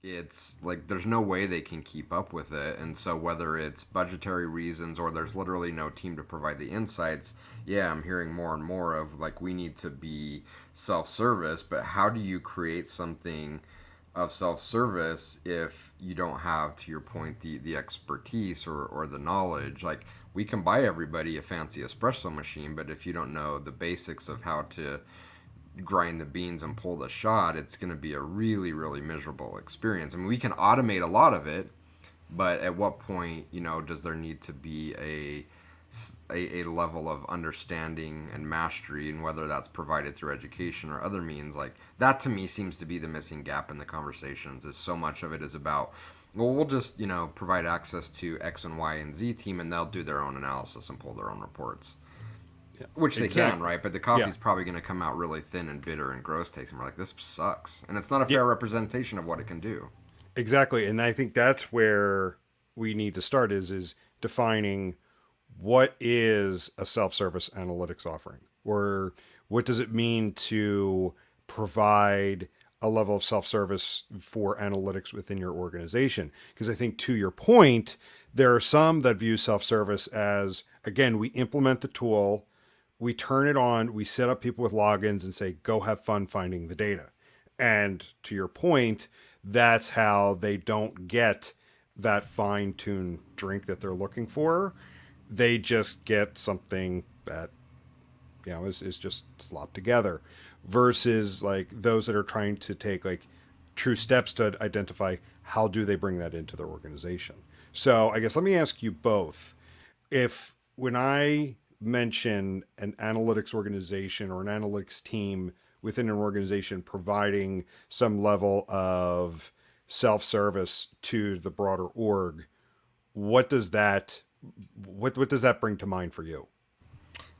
it's like there's no way they can keep up with it. And so whether it's budgetary reasons or there's literally no team to provide the insights, yeah, I'm hearing more and more of like we need to be self-service, but how do you create something of self-service if you don't have, to your point, the expertise or the knowledge? Like we can buy everybody a fancy espresso machine, but if you don't know the basics of how to grind the beans and pull the shot, it's going to be a really, really miserable experience. I mean, we can automate a lot of it, but at what point, does there need to be a level of understanding and mastery, and whether that's provided through education or other means? Like that to me seems to be the missing gap in the conversations. Is so much of it is about, well, we'll just provide access to X and Y and Z team, and they'll do their own analysis and pull their own reports. Yeah, Which they can, exactly. right? But the Yeah, coffee's probably going to come out really thin and bitter and gross taste. And we're like, this sucks. And it's not a yeah, fair representation of what it can do. exactly. And I think that's where we need to start is defining what is a self-service analytics offering, or what does it mean to provide a level of self-service for analytics within your organization? Because I think, to your point, there are some that view self-service as, again, we implement the tool, we turn it on, we set up people with logins and say, go have fun finding the data. And to your point, that's how they don't get that fine-tuned drink that they're looking for. They just get something that is just slopped together, versus like those that are trying to take like true steps to identify how do they bring that into their organization. So I guess let me ask you both, if when I mention an analytics organization or an analytics team within an organization providing some level of self-service to the broader org, what does that what does that bring to mind for you?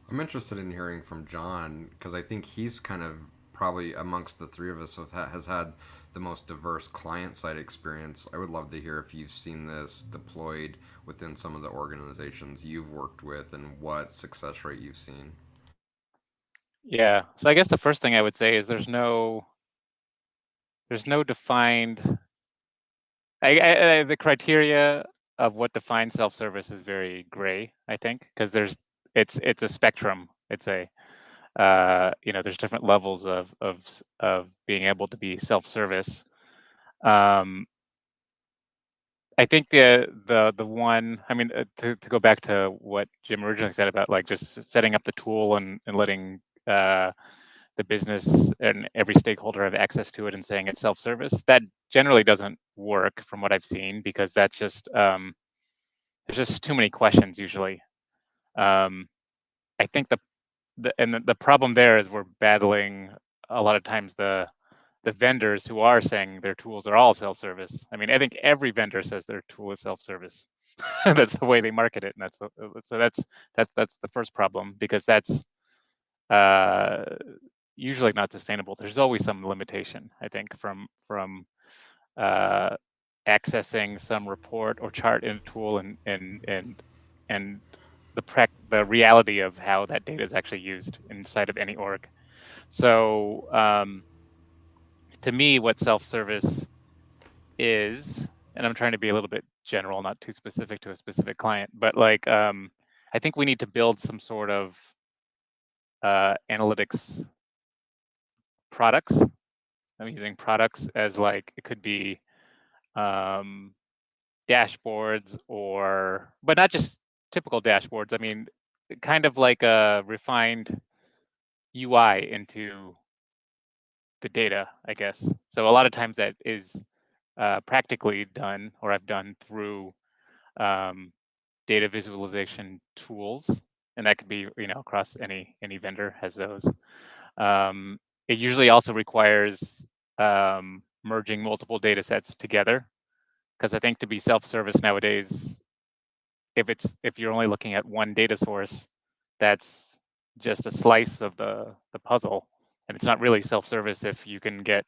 I'm interested in hearing from John because I think he's kind of probably amongst the three of us has had the most diverse client side experience. I would love to hear if you've seen this deployed within some of the organizations you've worked with and what success rate you've seen. Yeah. So I guess the first thing I would say is there's no defined the criteria of what defines self-service is very gray, I think, because it's a spectrum. It's a there's different levels of being able to be self-service. Um, I think the one, I mean, to go back to what Jim originally said about like just setting up the tool and letting the business and every stakeholder have access to it and saying it's self-service, that generally doesn't work from what I've seen, because that's just there's just too many questions usually. Um, I think the problem there is we're battling a lot of times the vendors who are saying their tools are all self-service. I mean, I think every vendor says their tool is self-service. That's the way they market it, and that's the first problem, because that's uh, usually not sustainable. There's always some limitation, I think, from uh, accessing some report or chart in a tool and the reality of how that data is actually used inside of any org. So to me, what self-service is, and I'm trying to be a little bit general, not too specific to a specific client, but like I think we need to build some sort of analytics products. I'm using products as like it could be um, dashboards, but not just typical dashboards. I mean, kind of like a refined UI into the data, I guess. So a lot of times that is practically done, or I've done through um, data visualization tools, and that could be across any vendor has those. Um, it usually also requires merging multiple data sets together, because I think to be self-service nowadays, if you're only looking at one data source, that's just a slice of the puzzle, and it's not really self-service if you can get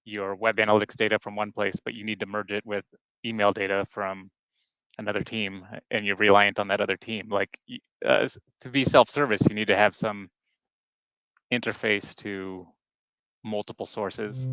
your web analytics data from one place, but you need to merge it with email data from another team, and you're reliant on that other team. Like to be self-service, you need to have some interface to multiple sources.